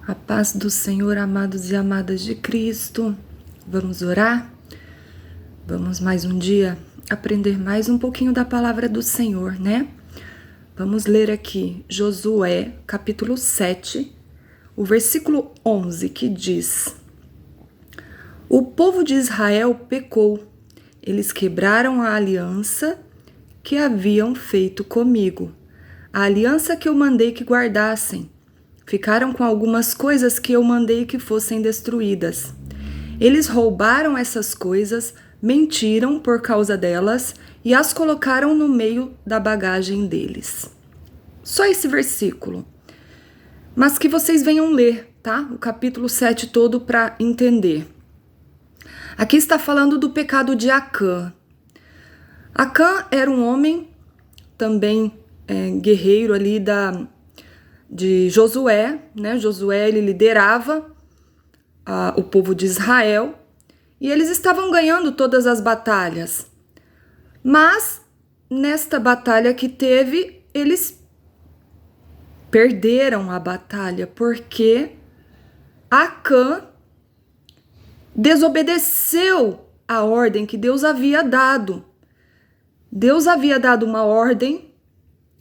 A paz do Senhor, amados e amadas de Cristo. Vamos orar? Vamos mais um dia aprender mais um pouquinho da palavra do Senhor, né? Vamos ler aqui Josué, capítulo 7, o versículo 11, que diz: O povo de Israel pecou, eles quebraram a aliança que haviam feito comigo, a aliança que eu mandei que guardassem. Ficaram com algumas coisas que eu mandei que fossem destruídas. Eles roubaram essas coisas, mentiram por causa delas e as colocaram no meio da bagagem deles. Só esse versículo. Mas que vocês venham ler, tá? O capítulo 7 todo para entender. Aqui está falando do pecado de Acã. Acã era um homem também guerreiro ali de Josué, né? Josué, ele liderava o povo de Israel e eles estavam ganhando todas as batalhas. Mas nesta batalha que teve, eles perderam a batalha porque Acã desobedeceu a ordem que Deus havia dado. Deus havia dado uma ordem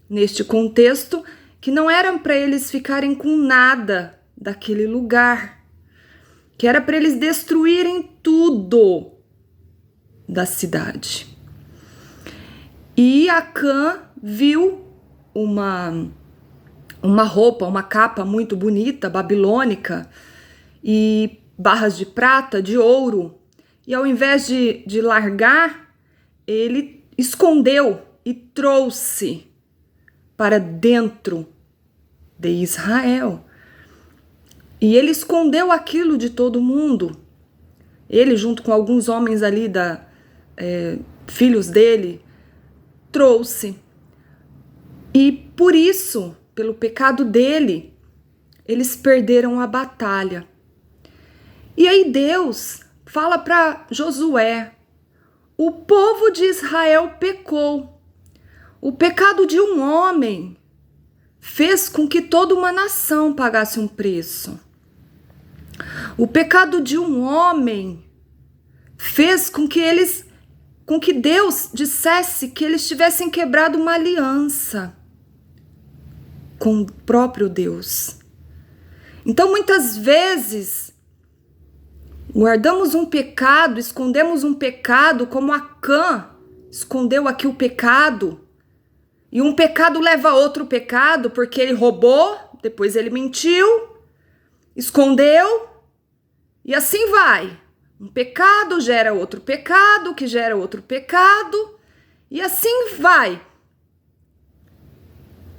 neste contexto que não era para eles ficarem com nada daquele lugar, que era para eles destruírem tudo da cidade. E Acã viu uma roupa, uma capa muito bonita, babilônica, e barras de prata, de ouro, e ao invés de largar, ele escondeu e trouxe para dentro de Israel. E ele escondeu aquilo de todo mundo. Ele, junto com alguns homens ali, filhos dele, trouxe. E por isso, pelo pecado dele, eles perderam a batalha. E aí Deus fala para Josué: o povo de Israel pecou. O pecado de um homem fez com que toda uma nação pagasse um preço. O pecado de um homem fez com que Deus dissesse que eles tivessem quebrado uma aliança com o próprio Deus. Então, muitas vezes, guardamos um pecado, escondemos um pecado, como Acã escondeu aqui o pecado. E um pecado leva a outro pecado, porque ele roubou, depois ele mentiu, escondeu, e assim vai. Um pecado gera outro pecado, que gera outro pecado, e assim vai.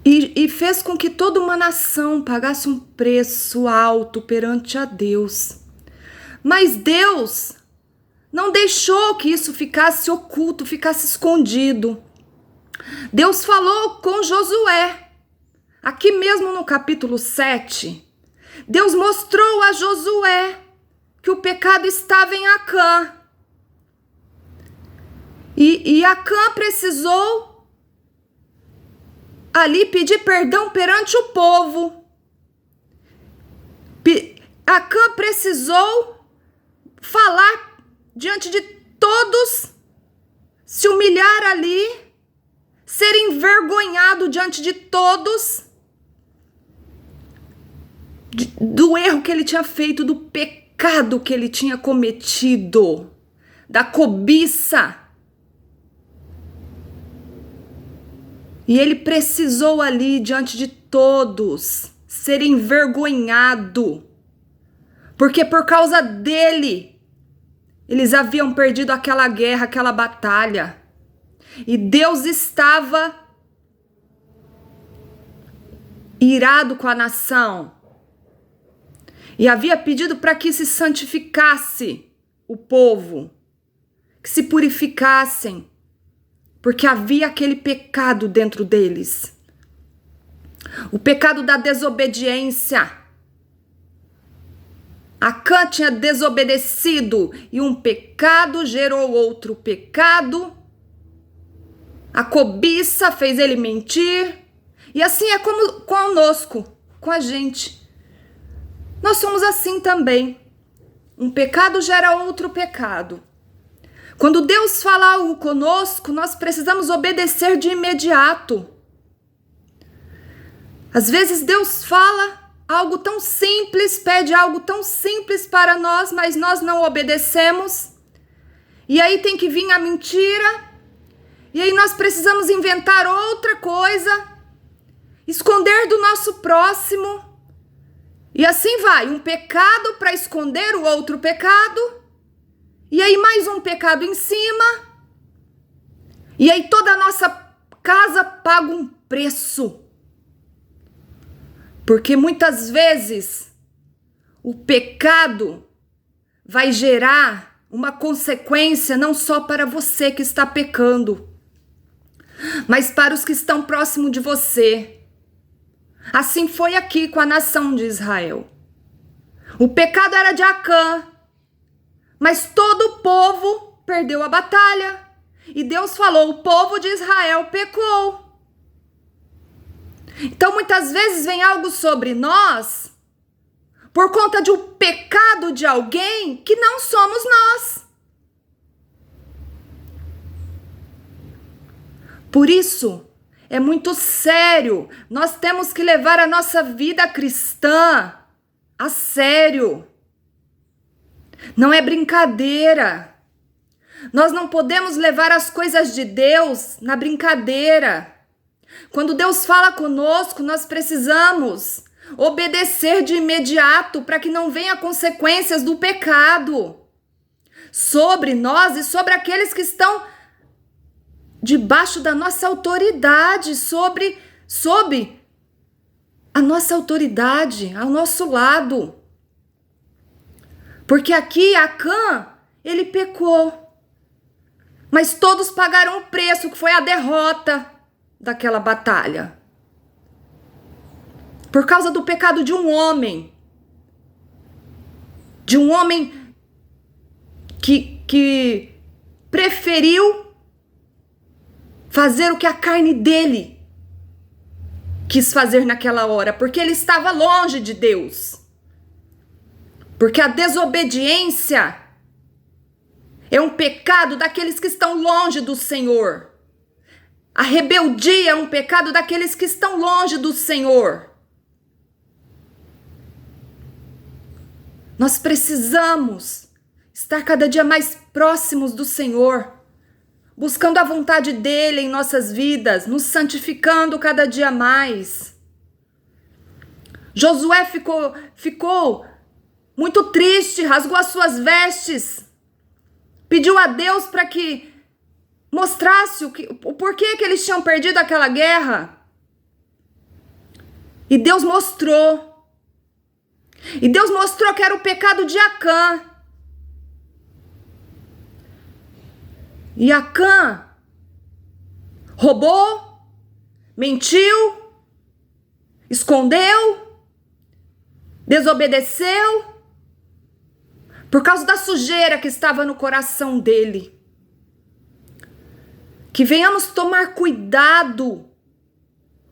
E fez com que toda uma nação pagasse um preço alto perante a Deus. Mas Deus não deixou que isso ficasse oculto, ficasse escondido. Deus falou com Josué, aqui mesmo no capítulo 7, Deus mostrou a Josué que o pecado estava em Acã. E Acã precisou ali pedir perdão perante o povo. Acã precisou falar diante de todos, se humilhar ali, ser envergonhado diante de todos do erro que ele tinha feito, do pecado que ele tinha cometido, da cobiça. E ele precisou ali diante de todos ser envergonhado, porque por causa dele eles haviam perdido aquela guerra, aquela batalha. E Deus estava irado com a nação e havia pedido para que se santificasse o povo, que se purificassem, porque havia aquele pecado dentro deles, o pecado da desobediência. Acã tinha desobedecido e um pecado gerou outro pecado. A cobiça fez ele mentir. E assim é como conosco, com a gente. Nós somos assim também. Um pecado gera outro pecado. Quando Deus fala algo conosco, nós precisamos obedecer de imediato. Às vezes Deus fala algo tão simples, pede algo tão simples para nós, mas nós não obedecemos. E aí tem que vir a mentira. E aí nós precisamos inventar outra coisa, esconder do nosso próximo. E assim vai, um pecado para esconder o outro pecado. E aí mais um pecado em cima. E aí toda a nossa casa paga um preço. Porque muitas vezes o pecado vai gerar uma consequência não só para você que está pecando, mas para os que estão próximo de você. Assim foi aqui com a nação de Israel. O pecado era de Acã, mas todo o povo perdeu a batalha. E Deus falou, o povo de Israel pecou. Então muitas vezes vem algo sobre nós por conta de um pecado de alguém que não somos nós. Por isso, é muito sério. Nós temos que levar a nossa vida cristã a sério. Não é brincadeira. Nós não podemos levar as coisas de Deus na brincadeira. Quando Deus fala conosco, nós precisamos obedecer de imediato para que não venha consequências do pecado sobre nós e sobre aqueles que estão debaixo da nossa autoridade, sob a nossa autoridade, ao nosso lado. Porque aqui Acã, ele pecou, mas todos pagaram o preço, que foi a derrota daquela batalha. Por causa do pecado de um homem que preferiu fazer o que a carne dele quis fazer naquela hora, porque ele estava longe de Deus. Porque a desobediência é um pecado daqueles que estão longe do Senhor. A rebeldia é um pecado daqueles que estão longe do Senhor. Nós precisamos estar cada dia mais próximos do Senhor, buscando a vontade dele em nossas vidas, nos santificando cada dia mais. Josué ficou muito triste, rasgou as suas vestes, pediu a Deus para que mostrasse o porquê que eles tinham perdido aquela guerra. E Deus mostrou. E Deus mostrou que era o pecado de Acã. E Acã roubou, mentiu, escondeu, desobedeceu, por causa da sujeira que estava no coração dele. Que venhamos tomar cuidado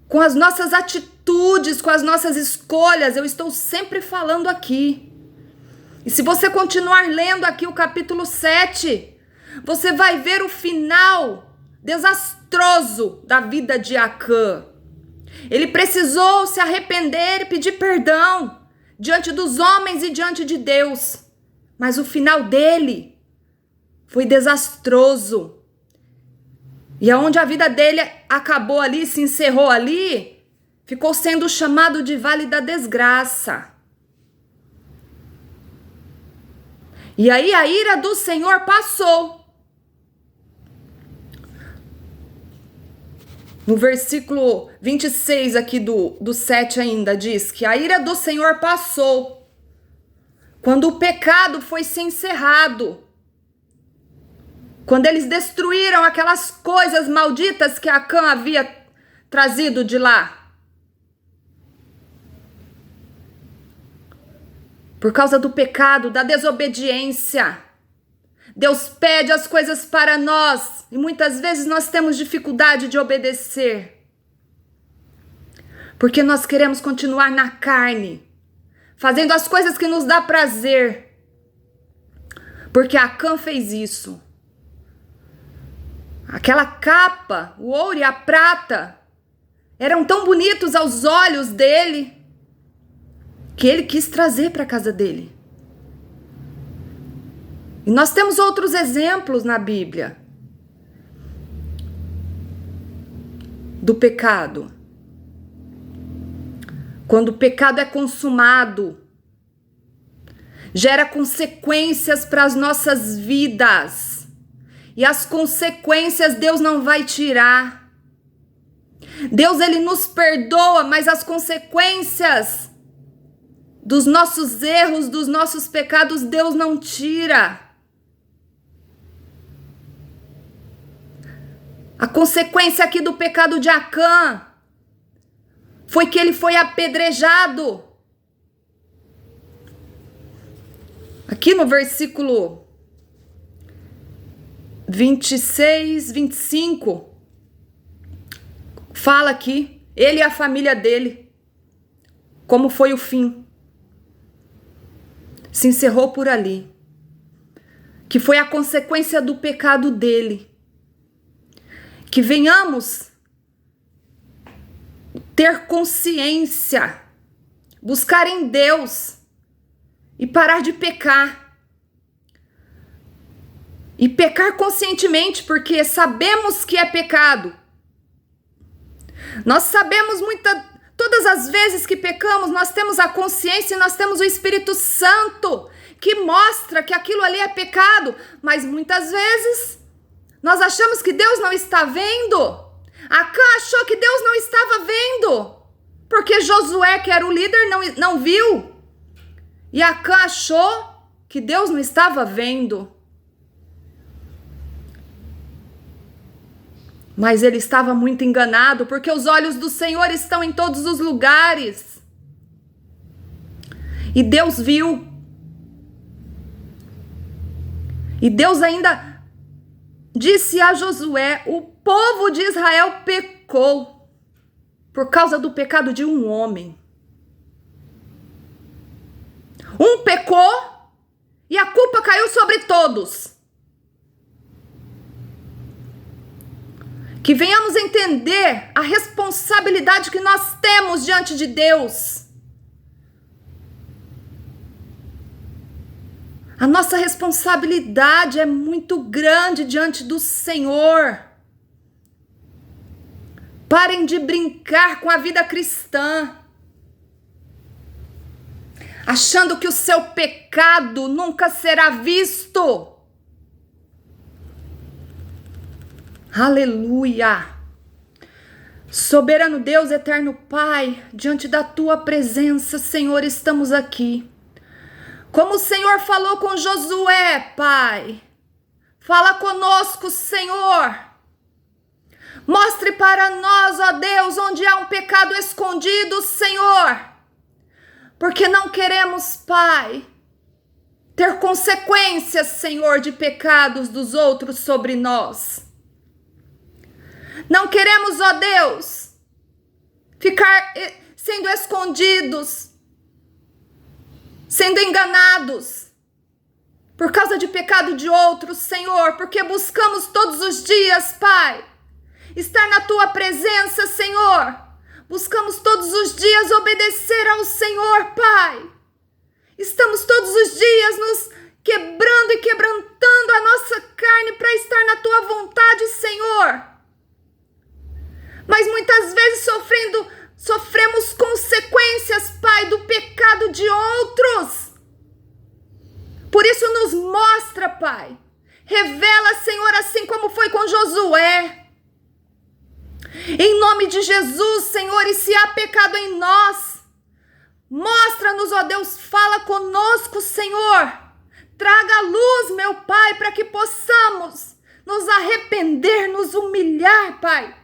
com as nossas atitudes, com as nossas escolhas. Eu estou sempre falando aqui. E se você continuar lendo aqui o capítulo 7, você vai ver o final desastroso da vida de Acã. Ele precisou se arrepender e pedir perdão diante dos homens e diante de Deus. Mas o final dele foi desastroso. E aonde a vida dele acabou ali, se encerrou ali, ficou sendo chamado de Vale da Desgraça. E aí a ira do Senhor passou. No versículo 26 aqui do 7 ainda diz que a ira do Senhor passou quando o pecado foi se encerrado. Quando eles destruíram aquelas coisas malditas que Acã havia trazido de lá. Por causa do pecado, da desobediência. Deus pede as coisas para nós e muitas vezes nós temos dificuldade de obedecer. Porque nós queremos continuar na carne, fazendo as coisas que nos dá prazer. Porque Acã fez isso. Aquela capa, o ouro e a prata, eram tão bonitos aos olhos dele, que ele quis trazer para a casa dele. E nós temos outros exemplos na Bíblia do pecado. Quando o pecado é consumado, gera consequências para as nossas vidas. E as consequências Deus não vai tirar. Deus, ele nos perdoa, mas as consequências dos nossos erros, dos nossos pecados, Deus não tira. A consequência aqui do pecado de Acã foi que ele foi apedrejado. Aqui no versículo 26, 25, fala aqui, ele e a família dele, como foi o fim. Se encerrou por ali. Que foi a consequência do pecado dele. Que venhamos ter consciência, buscar em Deus e parar de pecar. E pecar conscientemente, porque sabemos que é pecado. Nós sabemos todas as vezes que pecamos, nós temos a consciência e nós temos o Espírito Santo que mostra que aquilo ali é pecado, mas muitas vezes nós achamos que Deus não está vendo. Acã achou que Deus não estava vendo, porque Josué, que era o líder, não viu. E Acã achou que Deus não estava vendo. Mas ele estava muito enganado, porque os olhos do Senhor estão em todos os lugares. E Deus viu. E Deus ainda disse a Josué: o povo de Israel pecou por causa do pecado de um homem. Um pecou e a culpa caiu sobre todos. Que venhamos entender a responsabilidade que nós temos diante de Deus. A nossa responsabilidade é muito grande diante do Senhor. Parem de brincar com a vida cristã, achando que o seu pecado nunca será visto. Aleluia! Soberano Deus, eterno Pai, diante da tua presença, Senhor, estamos aqui. Como o Senhor falou com Josué, Pai, fala conosco, Senhor. Mostre para nós, ó Deus, onde há um pecado escondido, Senhor. Porque não queremos, Pai, ter consequências, Senhor, de pecados dos outros sobre nós. Não queremos, ó Deus, ficar sendo escondidos, sendo enganados por causa de pecado de outros, Senhor, porque buscamos todos os dias, Pai, estar na tua presença, Senhor. Buscamos todos os dias obedecer ao Senhor, Pai. Estamos todos os dias nos quebrando e quebrantando a nossa carne para estar na tua vontade, Senhor. Mas muitas vezes sofremos consequências, Pai, do pecado de outros. Por isso nos mostra, Pai. Revela, Senhor, assim como foi com Josué. Em nome de Jesus, Senhor, e se há pecado em nós, mostra-nos, ó Deus, fala conosco, Senhor. Traga luz, meu Pai, para que possamos nos arrepender, nos humilhar, Pai,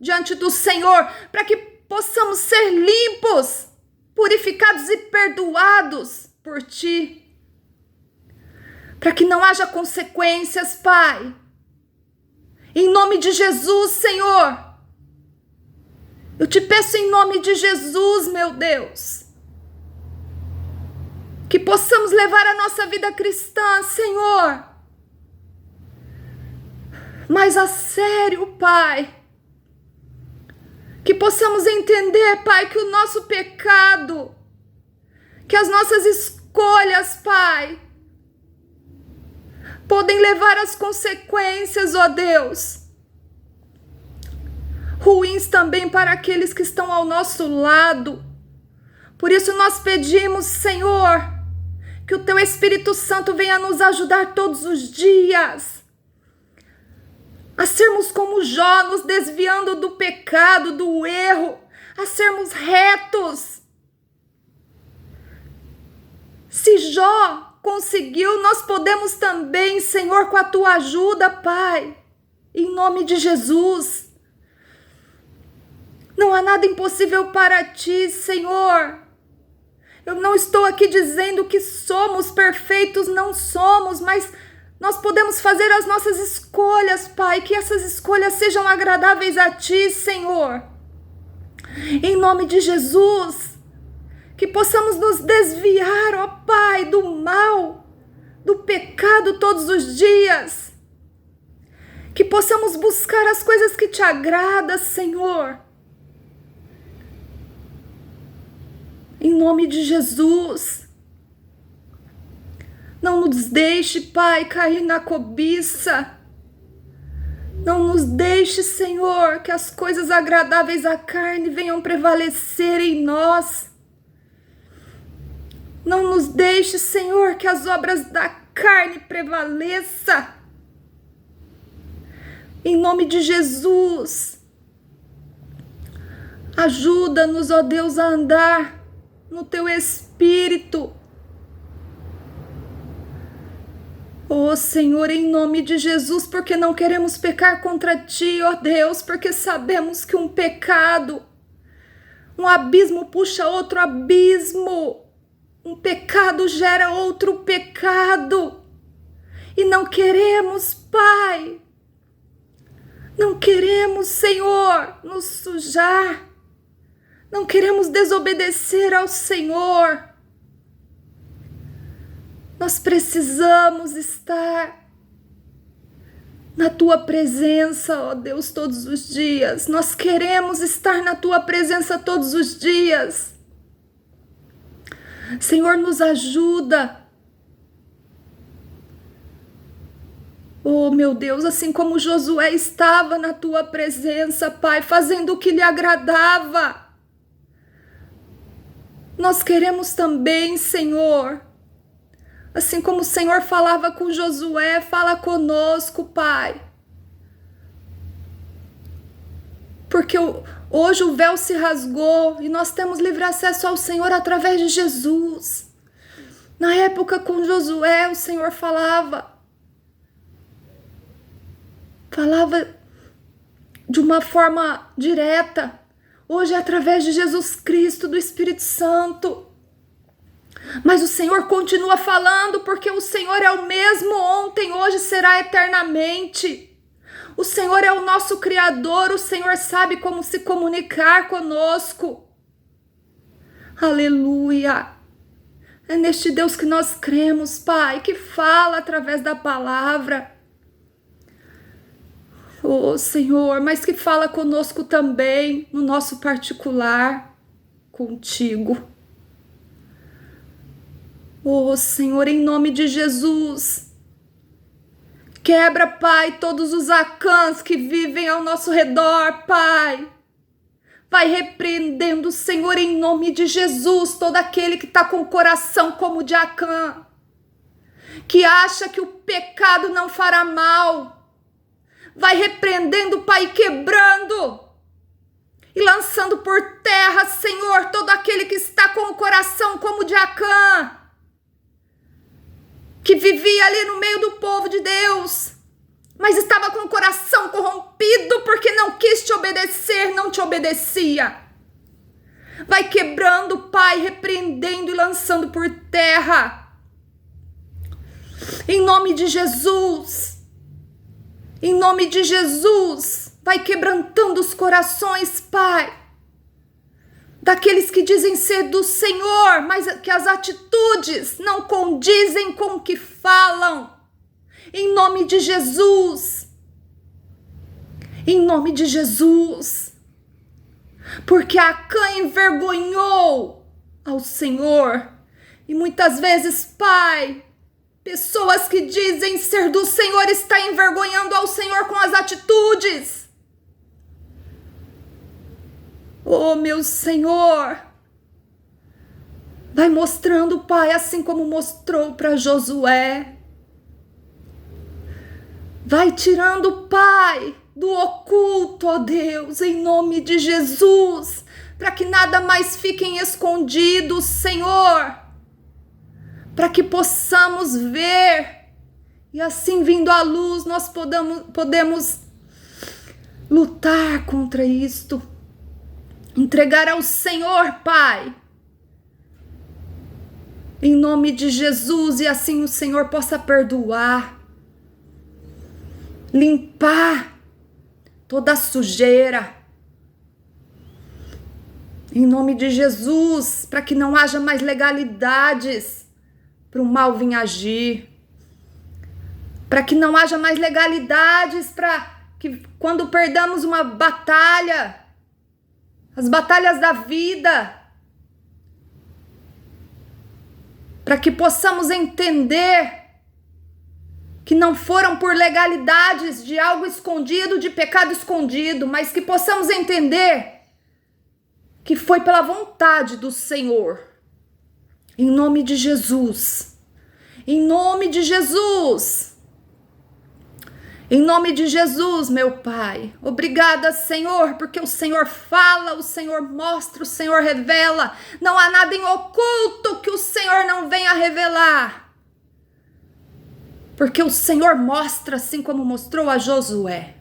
diante do Senhor, para que possamos ser limpos, purificados e perdoados por Ti. Para que não haja consequências, Pai. Em nome de Jesus, Senhor. Eu te peço em nome de Jesus, meu Deus. Que possamos levar a nossa vida cristã, Senhor, mais a sério, Pai. Que possamos entender, Pai, que o nosso pecado, que as nossas escolhas, Pai, podem levar às consequências, ó Deus, ruins também para aqueles que estão ao nosso lado. Por isso nós pedimos, Senhor, que o Teu Espírito Santo venha nos ajudar todos os dias a sermos como Jó, nos desviando do pecado, do erro, a sermos retos. Se Jó conseguiu, nós podemos também, Senhor, com a Tua ajuda, Pai, em nome de Jesus. Não há nada impossível para Ti, Senhor. Eu não estou aqui dizendo que somos perfeitos, não somos, mas nós podemos fazer as nossas escolhas, Pai, que essas escolhas sejam agradáveis a Ti, Senhor. Em nome de Jesus, que possamos nos desviar, ó Pai, do mal, do pecado todos os dias. Que possamos buscar as coisas que Te agradam, Senhor. Em nome de Jesus. Não nos deixe, Pai, cair na cobiça. Não nos deixe, Senhor, que as coisas agradáveis à carne venham prevalecer em nós. Não nos deixe, Senhor, que as obras da carne prevaleçam. Em nome de Jesus. Ajuda-nos, ó Deus, a andar no Teu Espírito. Oh Senhor, em nome de Jesus, porque não queremos pecar contra Ti, ó Deus, porque sabemos que um pecado, um abismo puxa outro abismo, um pecado gera outro pecado, e não queremos, Pai, não queremos, Senhor, nos sujar, não queremos desobedecer ao Senhor. Nós precisamos estar na Tua presença, ó Deus, todos os dias. Nós queremos estar na Tua presença todos os dias. Senhor, nos ajuda. Oh, meu Deus, assim como Josué estava na Tua presença, Pai, fazendo o que lhe agradava. Nós queremos também, Senhor, assim como o Senhor falava com Josué, fala conosco, Pai. Porque hoje o véu se rasgou e nós temos livre acesso ao Senhor através de Jesus. Na época com Josué, o Senhor falava de uma forma direta. Hoje é através de Jesus Cristo, do Espírito Santo. Mas o Senhor continua falando, porque o Senhor é o mesmo ontem, hoje será eternamente. O Senhor é o nosso Criador, o Senhor sabe como se comunicar conosco. Aleluia! É neste Deus que nós cremos, Pai, que fala através da palavra. Oh, Senhor, mas que fala conosco também, no nosso particular, contigo. Oh, Senhor, em nome de Jesus, quebra, Pai, todos os acãs que vivem ao nosso redor, Pai. Vai repreendendo, Senhor, em nome de Jesus, todo aquele que está com o coração como de Acã, que acha que o pecado não fará mal. Vai repreendendo, Pai, quebrando e lançando por terra, Senhor, todo aquele que está com o coração como de Acã, que vivia ali no meio do povo de Deus, mas estava com o coração corrompido porque não quis te obedecer, não te obedecia. Vai quebrando, Pai, repreendendo e lançando por terra. Em nome de Jesus. Em nome de Jesus, vai quebrantando os corações, Pai. daqueles que dizem ser do Senhor, mas que as atitudes não condizem com o que falam. Em nome de Jesus. Em nome de Jesus. Porque Acã envergonhou ao Senhor. E muitas vezes, Pai, pessoas que dizem ser do Senhor estão envergonhando ao Senhor com as atitudes. Oh, meu Senhor, vai mostrando, Pai, assim como mostrou para Josué. Vai tirando, Pai, do oculto, ó Deus, em nome de Jesus, para que nada mais fique escondido, Senhor, para que possamos ver, e assim vindo à luz, nós podemos lutar contra isto. Entregar ao Senhor, Pai, em nome de Jesus, e assim o Senhor possa perdoar, limpar toda a sujeira, em nome de Jesus, para que não haja mais legalidades para o mal vir agir, para que não haja mais legalidades para que quando perdamos uma batalha, as batalhas da vida, para que possamos entender que não foram por legalidades de algo escondido, de pecado escondido, mas que possamos entender que foi pela vontade do Senhor. Em nome de Jesus. Em nome de Jesus. Em nome de Jesus, meu Pai, obrigada, Senhor, porque o Senhor fala, o Senhor mostra, o Senhor revela. Não há nada em oculto que o Senhor não venha revelar. Porque o Senhor mostra, assim como mostrou a Josué.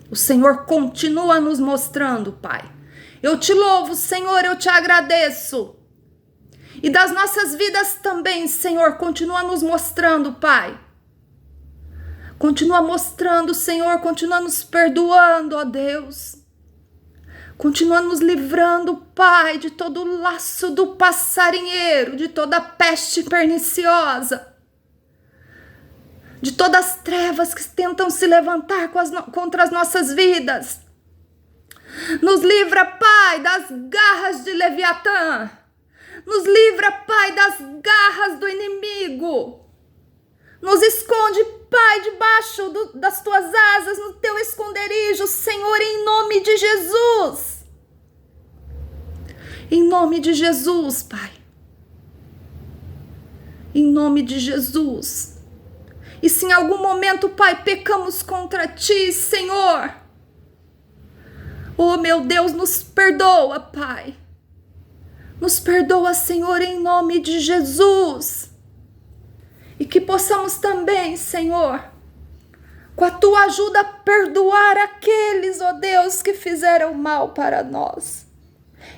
O Senhor continua nos mostrando, Pai. Eu te louvo, Senhor, eu te agradeço. E das nossas vidas também, Senhor, continua nos mostrando, Pai. Continua mostrando, Senhor, continua nos perdoando, ó Deus. Continua nos livrando, Pai, de todo o laço do passarinheiro, de toda a peste perniciosa, de todas as trevas que tentam se levantar contra as nossas vidas. Nos livra, Pai, das garras de Leviatã. Nos livra, Pai, das garras do inimigo. Nos esconde, Pai, debaixo das tuas asas, no teu esconderijo, Senhor, em nome de Jesus. Em nome de Jesus, Pai. Em nome de Jesus. E se em algum momento, Pai, pecamos contra Ti, Senhor, oh, meu Deus, nos perdoa, Pai. Nos perdoa, Senhor, em nome de Jesus. E que possamos também, Senhor, com a Tua ajuda, perdoar aqueles, ó Deus, que fizeram mal para nós.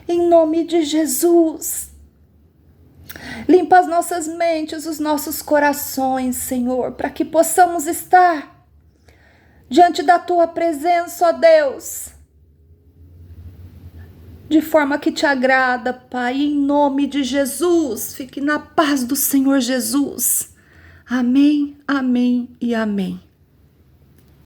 Em nome de Jesus. Limpa as nossas mentes, os nossos corações, Senhor, para que possamos estar diante da Tua presença, ó Deus, de forma que te agrada, Pai, em nome de Jesus. Fique na paz do Senhor Jesus. Amém, amém e amém.